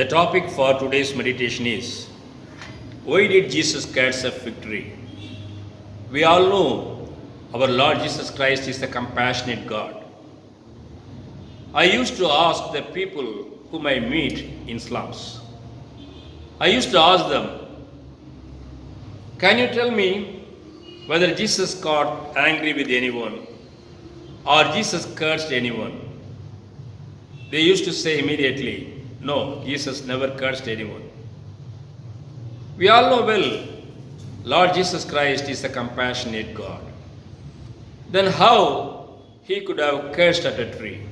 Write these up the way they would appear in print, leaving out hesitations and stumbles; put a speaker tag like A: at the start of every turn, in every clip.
A: topic for today's meditation is, why did Jesus curse a fig tree? We all know our Lord Jesus Christ is a compassionate God. I used to ask the people whom I meet in slums, I used to ask them, can you tell me whether Jesus got angry with anyone or Jesus cursed anyone? They used to say immediately, no, Jesus never cursed anyone. We all know well, Lord Jesus Christ is a compassionate God. Then how he could have cursed at a tree?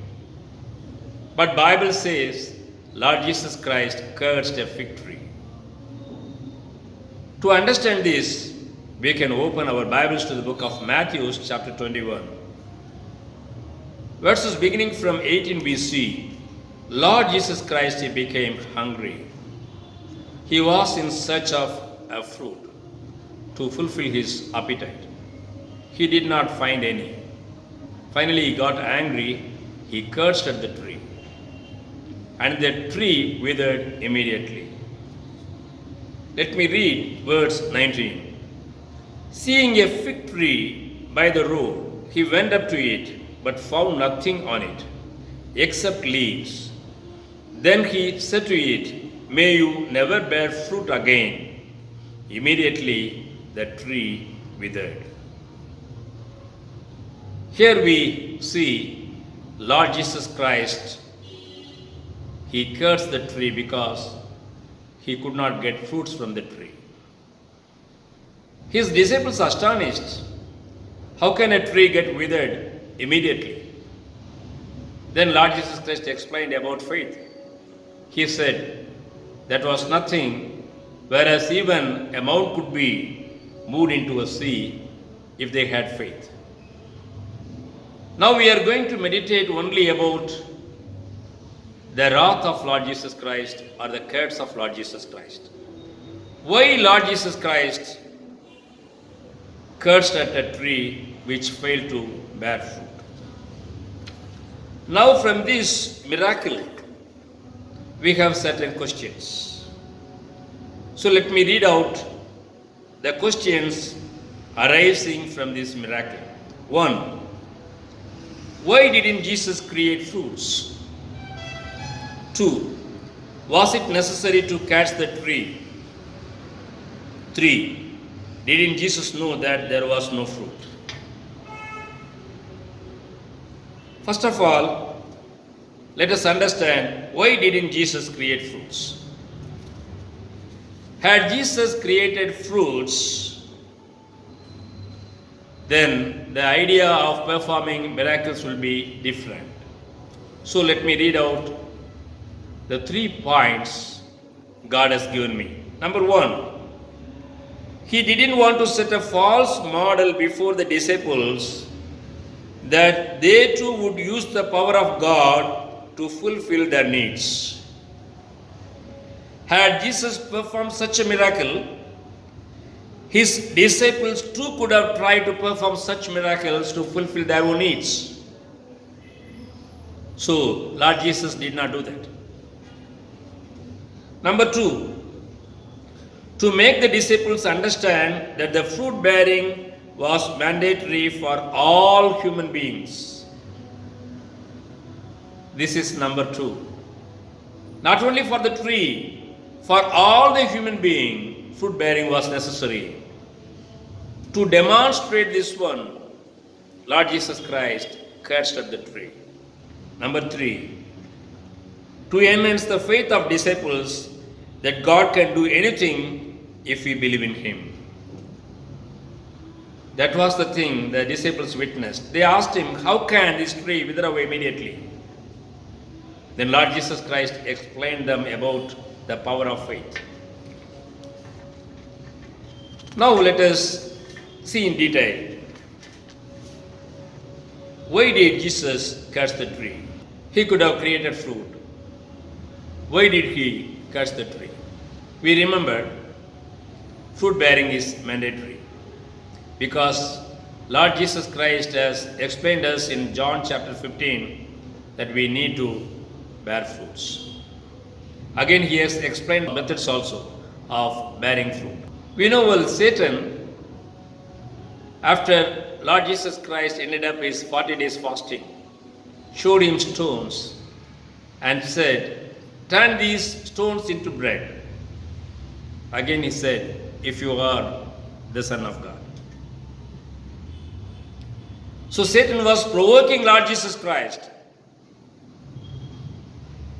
A: But Bible says, Lord Jesus Christ cursed a fig tree. To understand this, we can open our Bibles to the book of Matthew, chapter 21. Verses beginning from 18 BC, Lord Jesus Christ, he became hungry. He was in search of a fruit to fulfill his appetite. He did not find any. Finally, he got angry. He cursed at the tree. And the tree withered immediately. Let me read verse 19. Seeing a fig tree by the road, he went up to it, but found nothing on it, except leaves. Then he said to it, may you never bear fruit again. Immediately the tree withered. Here we see Lord Jesus Christ, he cursed the tree because he could not get fruits from the tree. His disciples are astonished. How can a tree get withered immediately? Then Lord Jesus Christ explained about faith. He said, that was nothing, whereas even a mount could be moved into a sea if they had faith. Now we are going to meditate only about the wrath of Lord Jesus Christ or the curse of Lord Jesus Christ. Why Lord Jesus Christ cursed at a tree which failed to bear fruit? Now from this miracle, we have certain questions. So let me read out the questions arising from this miracle. 1. Why didn't Jesus create fruits? 2. Was it necessary to catch the tree? 3. Didn't Jesus know that there was no fruit? First of all, let us understand, why didn't Jesus create fruits? Had Jesus created fruits, then the idea of performing miracles will be different. So let me read out the 3 points God has given me. Number 1, he didn't want to set a false model before the disciples that they too would use the power of God to fulfill their needs. Had Jesus performed such a miracle, his disciples too could have tried to perform such miracles to fulfill their own needs. So, Lord Jesus did not do that. Number 2, to make the disciples understand that the fruit bearing was mandatory for all human beings. This is number 2. Not only for the tree, for all the human being, fruit bearing was necessary. To demonstrate this one, Lord Jesus Christ cursed at the tree. Number 3, to enhance the faith of disciples that God can do anything if we believe in him. That was the thing the disciples witnessed. They asked him, how can this tree wither away immediately? Then Lord Jesus Christ explained them about the power of faith. Now let us see in detail. Why did Jesus curse the tree? He could have created fruit. Why did he curse the tree? We remember, fruit bearing is mandatory because Lord Jesus Christ has explained us in John chapter 15 that we need to bear fruits. Again, he has explained methods also of bearing fruit. We know well Satan, after Lord Jesus Christ ended up his 40 days fasting, showed him stones and said, "Turn these stones into bread." Again he said, "If you are the Son of God." So Satan was provoking Lord Jesus Christ.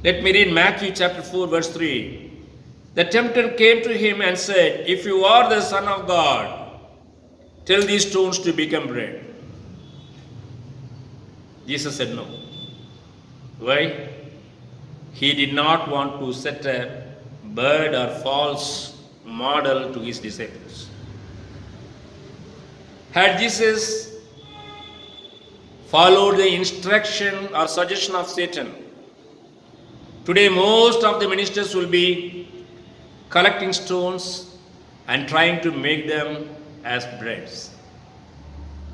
A: Let me read Matthew chapter 4 verse 3. The tempter came to him and said, "If you are the Son of God, tell these stones to become bread." Jesus said no. Why? He did not want to set a bird or false model to his disciples. Had Jesus followed the instruction or suggestion of Satan, today most of the ministers will be collecting stones and trying to make them as breads.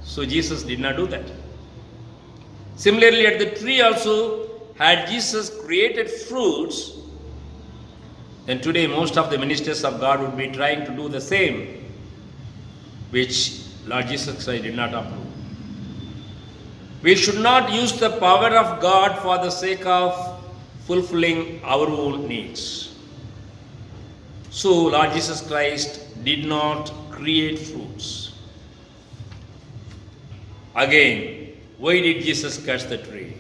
A: So Jesus did not do that. Similarly, at the tree also, had Jesus created fruits, then today most of the ministers of God would be trying to do the same, which Lord Jesus Christ did not approve. We should not use the power of God for the sake of fulfilling our own needs. So Lord Jesus Christ did not create fruits. Again, why did Jesus curse the tree?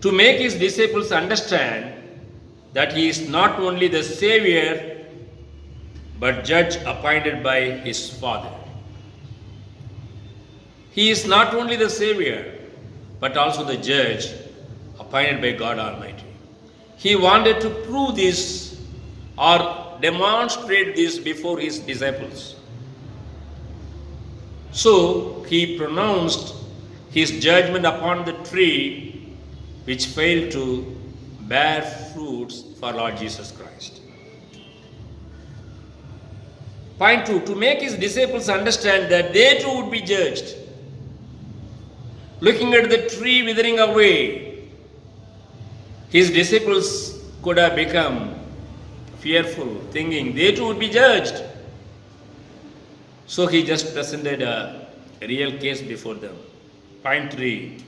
A: To make his disciples understand that he is not only the Savior but judge appointed by his Father. He is not only the Savior but also the judge appointed by God Almighty. He wanted to prove this or demonstrate this before his disciples. So he pronounced his judgment upon the tree which failed to bear fruits for Lord Jesus Christ. Point 2, to make his disciples understand that they too would be judged. Looking at the tree withering away, his disciples could have become fearful, thinking they too would be judged. So he just presented a real case before them. Point 3,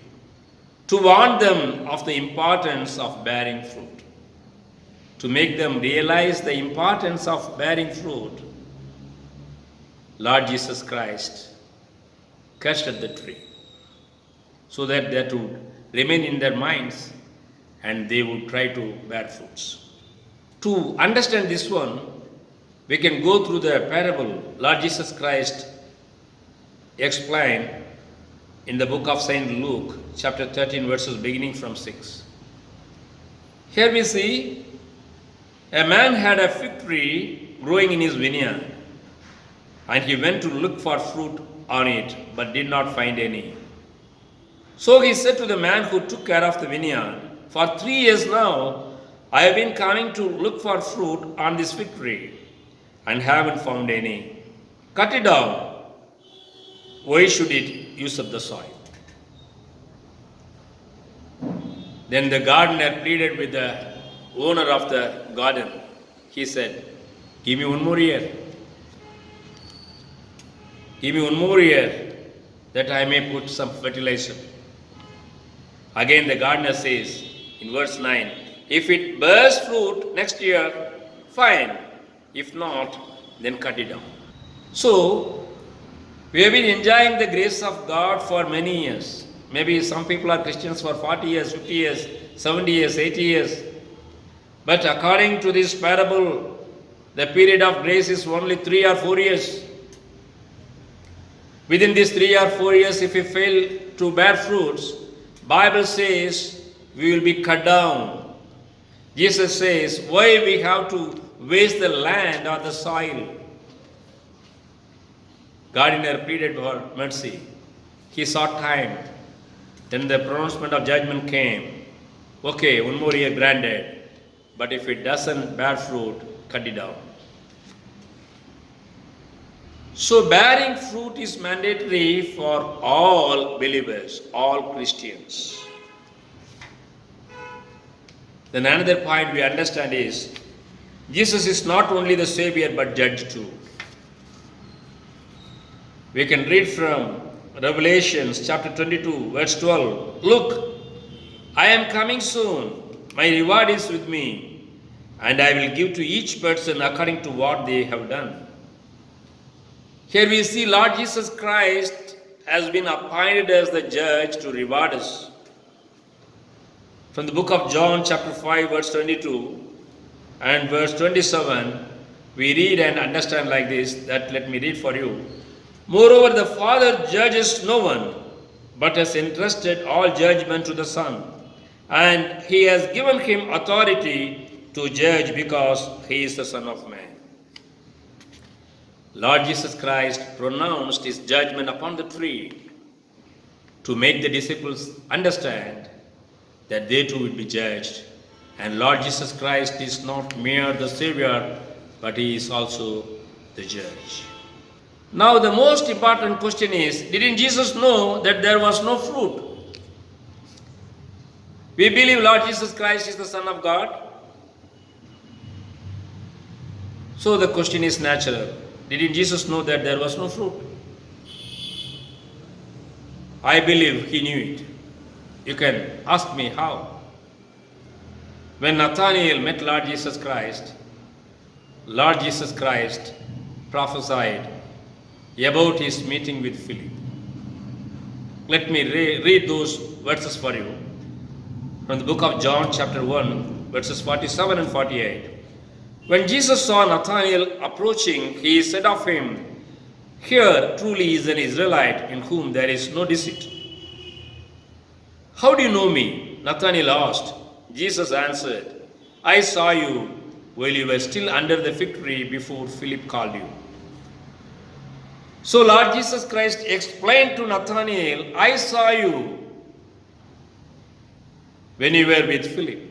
A: to warn them of the importance of bearing fruit. To make them realize the importance of bearing fruit, Lord Jesus Christ cursed at the tree, so that that would remain in their minds and they would try to bear fruits. To understand this one, we can go through the parable Lord Jesus Christ explained in the book of Saint Luke, chapter 13, verses beginning from 6. Here we see a man had a fig tree growing in his vineyard, and he went to look for fruit on it, but did not find any. So he said to the man who took care of the vineyard, "For 3 years now, I have been coming to look for fruit on this fig tree, and haven't found any. Cut it down. Why should it use up the soil?" Then the gardener pleaded with the owner of the garden. He said, "Give me one more year. Give me one more year that I may put some fertilizer." Again the gardener says in verse 9, "If it bears fruit next year, fine. If not, then cut it down." So, we have been enjoying the grace of God for many years. Maybe some people are Christians for 40 years, 50 years, 70 years, 80 years. But according to this parable, the period of grace is only 3 or 4 years. Within these 3 or 4 years, if we fail to bear fruits, Bible says we will be cut down. Jesus says, why we have to waste the land or the soil? Gardener pleaded for mercy. He sought time. Then the pronouncement of judgment came. Okay, one more year granted. But if it doesn't bear fruit, cut it down. So bearing fruit is mandatory for all believers, all Christians. Then another point we understand is Jesus is not only the Savior but Judge too. We can read from Revelations chapter 22 verse 12. Look, I am coming soon. My reward is with me, and I will give to each person according to what they have done. Here we see Lord Jesus Christ has been appointed as the judge to reward us. From the book of John chapter 5 verse 22 and verse 27, we read and understand like this, that let me read for you. Moreover, the Father judges no one, but has entrusted all judgment to the Son, and he has given him authority to judge because he is the Son of Man. Lord Jesus Christ pronounced his judgment upon the tree to make the disciples understand that they too would be judged. And Lord Jesus Christ is not mere the Savior, but he is also the judge. Now the most important question is, didn't Jesus know that there was no fruit? We believe Lord Jesus Christ is the Son of God. So the question is natural. Didn't Jesus know that there was no fruit? I believe he knew it. You can ask me how. When Nathanael met Lord Jesus Christ prophesied about his meeting with Philip. Let me read those verses for you. From the book of John chapter 1 verses 47 and 48. When Jesus saw Nathanael approaching, he said of him, "Here truly is an Israelite in whom there is no deceit." "How do you know me?" Nathanael asked. Jesus answered, "I saw you while you were still under the fig tree before Philip called you." So Lord Jesus Christ explained to Nathanael, "I saw you when you were with Philip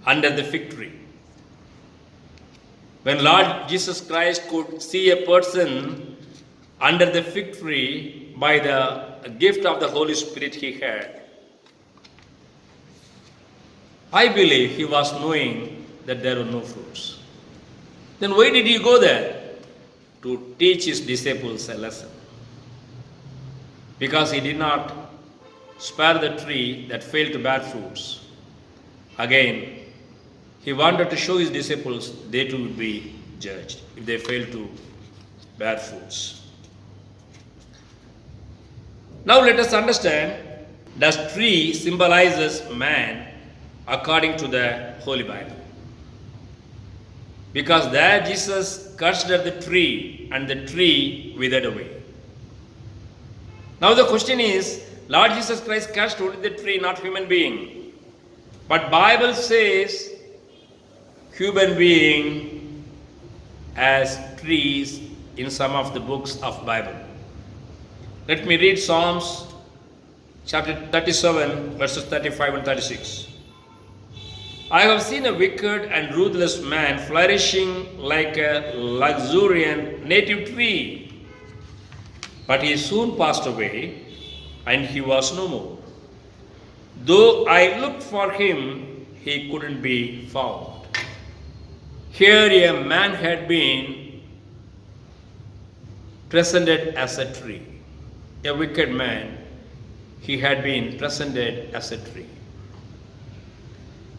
A: under the fig tree." When Lord Jesus Christ could see a person under the fig tree by the gift of the Holy Spirit he had, I believe he was knowing that there were no fruits. Then why did he go there? To teach his disciples a lesson. Because he did not spare the tree that failed to bear fruits. Again, he wanted to show his disciples they too would be judged if they fail to bear fruits. Now let us understand, does tree symbolizes man according to the Holy Bible? Because there Jesus cursed at the tree and the tree withered away. Now the question is, Lord Jesus Christ cursed only the tree, not human being. But Bible says human being as trees in some of the books of Bible. Let me read Psalms chapter 37 verses 35 and 36. I have seen a wicked and ruthless man flourishing like a luxuriant native tree, but he soon passed away and he was no more. Though I looked for him, he couldn't be found. Here a man had been presented as a tree. A wicked man, he had been presented as a tree.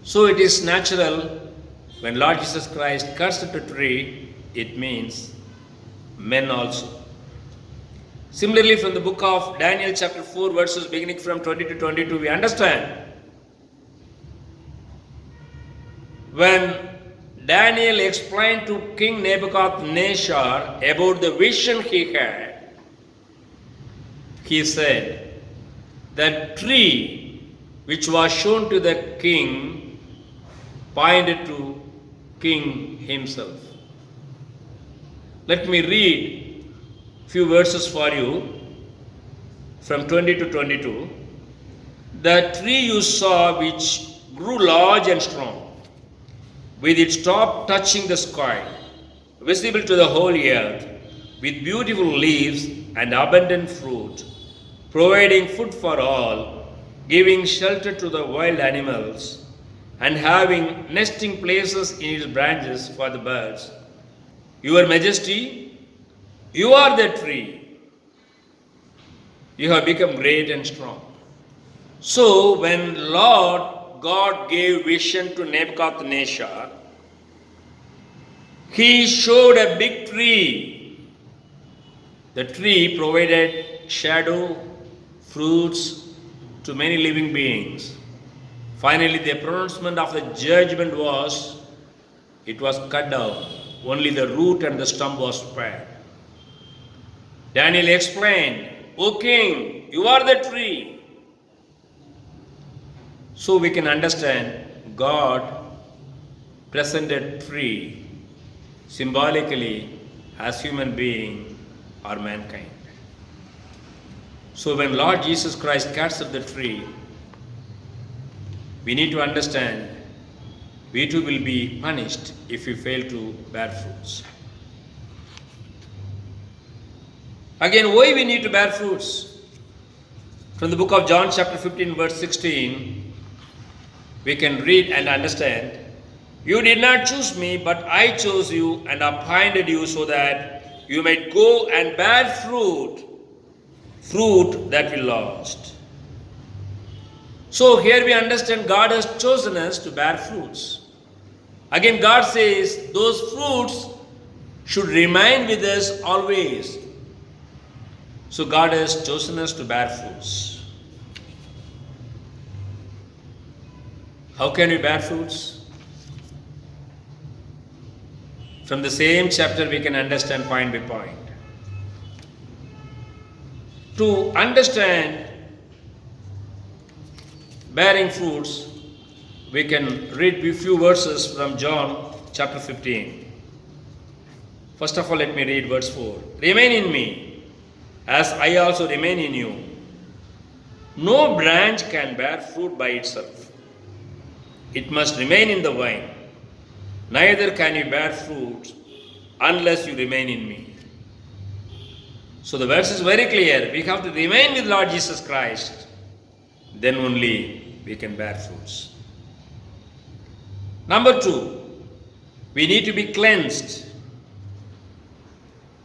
A: So it is natural when Lord Jesus Christ cursed the tree, it means men also. Similarly, from the book of Daniel chapter 4 verses beginning from 20 to 22, we understand when Daniel explained to King Nebuchadnezzar about the vision he had, he said, "The tree which was shown to the king pointed to king himself." Let me read few verses for you from 20 to 22. "The tree you saw which grew large and strong, with its top touching the sky, visible to the whole earth, with beautiful leaves and abundant fruit, providing food for all, giving shelter to the wild animals, and having nesting places in its branches for the birds. Your Majesty, you are the tree. You have become great and strong. So when Lord God gave vision to Nebuchadnezzar, he showed a big tree. The tree provided shadow, fruits to many living beings. Finally, the pronouncement of the judgment was, it was cut down. Only the root and the stump was spared. Daniel explained, O king, you are the tree. So we can understand God presented tree symbolically as human being or mankind. So when Lord Jesus Christ cuts up the tree, we need to understand we too will be punished if we fail to bear fruits. Again, why we need to bear fruits? From the book of John chapter 15 verse 16, we can read and understand, you did not choose me, but I chose you and appointed you so that you might go and bear fruit that will last. So here we understand God has chosen us to bear fruits. Again, God says those fruits should remain with us always. So God has chosen us to bear fruits. How can we bear fruits? From the same chapter we can understand point by point. To understand bearing fruits, we can read a few verses from John chapter 15. First of all, let me read verse 4. Remain in me, as I also remain in you. No branch can bear fruit by itself. It must remain in the vine. Neither can you bear fruit unless you remain in me. So the verse is very clear. We have to remain with Lord Jesus Christ. Then only we can bear fruits. Number 2, we need to be cleansed.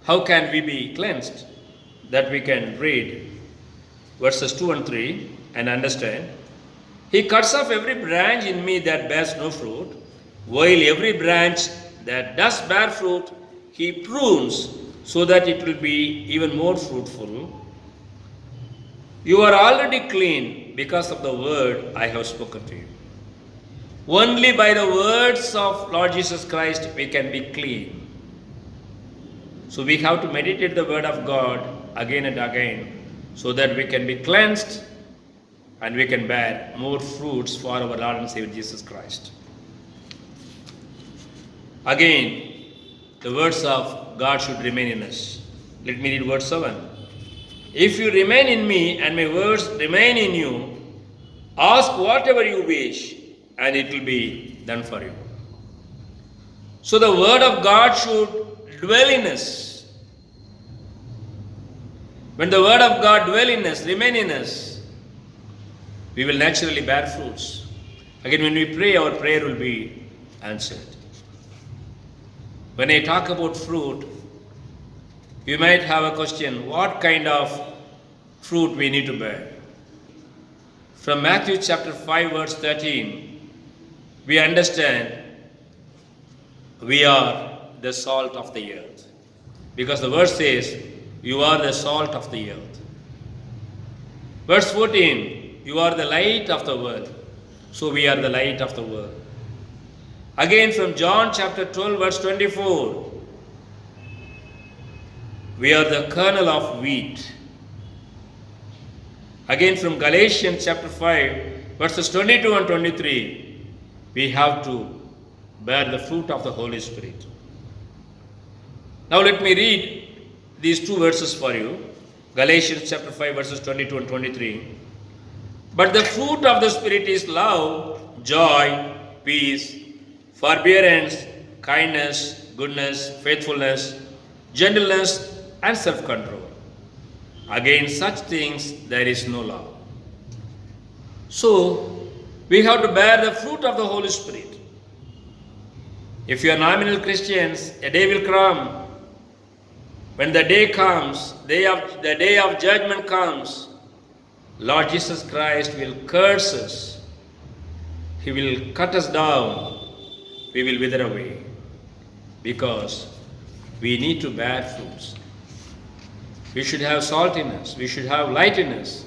A: How can we be cleansed? That we can read verses 2 and 3 and understand. He cuts off every branch in me that bears no fruit, while every branch that does bear fruit, he prunes so that it will be even more fruitful. You are already clean because of the word I have spoken to you. Only by the words of Lord Jesus Christ we can be clean. So we have to meditate the word of God again and again so that we can be cleansed and we can bear more fruits for our Lord and Savior Jesus Christ. Again, the words of God should remain in us. Let me read verse 7. If you remain in me and my words remain in you, ask whatever you wish and it will be done for you. So the word of God should dwell in us. When the word of God dwell in us, remain in us, we will naturally bear fruits. Again, when we pray, our prayer will be answered. When I talk about fruit, you might have a question, what kind of fruit we need to bear? From Matthew chapter 5 verse 13, we understand we are the salt of the earth. Because the verse says, you are the salt of the earth. Verse 14, you are the light of the world. So we are the light of the world. Again from John chapter 12 verse 24, we are the kernel of wheat. Again from Galatians chapter 5 verses 22 and 23, we have to bear the fruit of the Holy Spirit. Now let me read these two verses for you. Galatians chapter 5 verses 22 and 23. But the fruit of the Spirit is love, joy, peace, forbearance, kindness, goodness, faithfulness, gentleness, and self-control. Against such things there is no law. So, We have to bear the fruit of the Holy Spirit. If you are nominal Christians, a day will come. When the day comes, the day of judgment comes, Lord Jesus Christ will curse us. He will cut us down. We will wither away. Because we need to bear fruits. We should have salt in us. We should have light in us.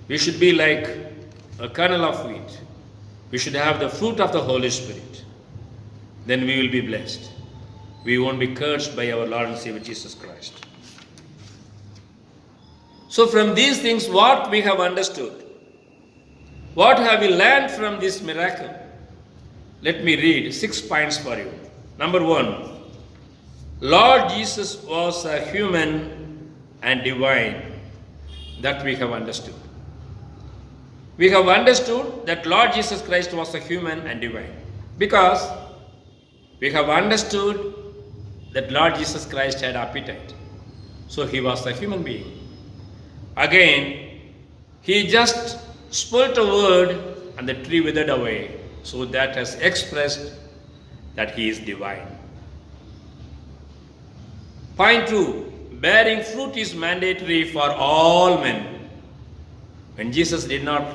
A: We should be like a kernel of wheat. We should have the fruit of the Holy Spirit. Then we will be blessed. We won't be cursed by our Lord and Savior Jesus Christ. So from these things, what we have understood? What have we learned from this miracle? Let me read 6 points for you. Number 1, Lord Jesus was a human and divine. That we have understood. We have understood that Lord Jesus Christ was a human and divine. Because we have understood that Lord Jesus Christ had appetite. So he was a human being. Again, he just spoke a word and the tree withered away. So that has expressed that he is divine. Point 2, bearing fruit is mandatory for all men. When Jesus did not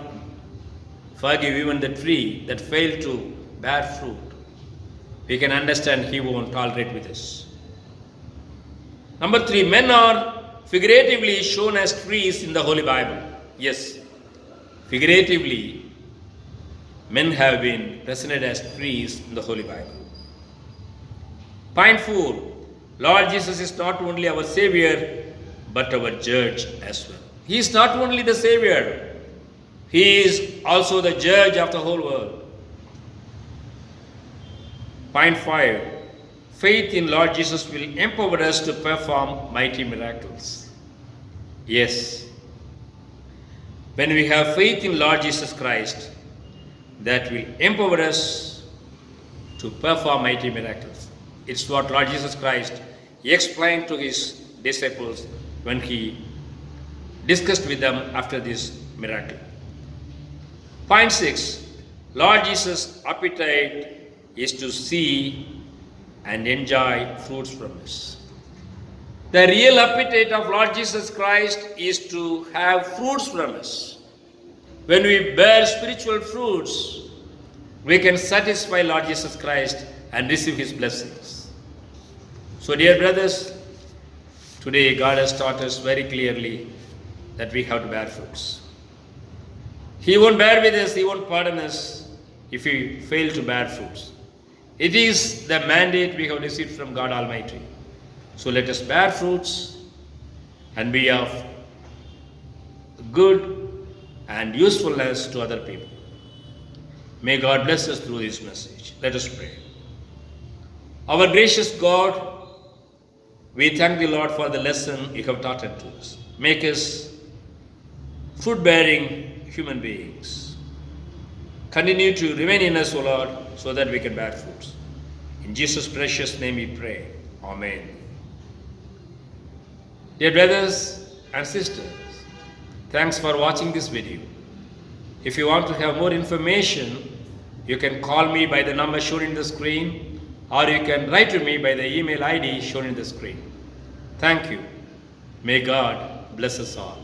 A: forgive even the tree that failed to bear fruit, we can understand he won't tolerate with us. Number 3, men are figuratively shown as trees in the Holy Bible. Yes, figuratively, men have been presented as trees in the Holy Bible. Point 4, Lord Jesus is not only our Savior, but our judge as well. He is not only the Savior, he is also the judge of the whole world. Point 5, faith in Lord Jesus will empower us to perform mighty miracles. Yes, when we have faith in Lord Jesus Christ, that will empower us to perform mighty miracles. It's what Lord Jesus Christ explained to his disciples when he discussed with them after this miracle. Point 6, Lord Jesus' appetite is to see and enjoy fruits from us. The real appetite of Lord Jesus Christ is to have fruits from us. When we bear spiritual fruits, we can satisfy Lord Jesus Christ and receive his blessings. So dear brothers, today God has taught us very clearly that we have to bear fruits. He won't bear with us, he won't pardon us if we fail to bear fruits. It is the mandate we have received from God Almighty. So let us bear fruits and be of good and usefulness to other people. May God bless us through this message. Let us pray. Our gracious God, we thank the Lord for the lesson you have taught unto us. Make us fruit-bearing human beings. Continue to remain in us, O Lord, so that we can bear fruits. In Jesus' precious name we pray. Amen. Dear brothers and sisters, thanks for watching this video. If you want to have more information, you can call me by the number shown in the screen, or you can write to me by the email ID shown in the screen. Thank you. May God bless us all.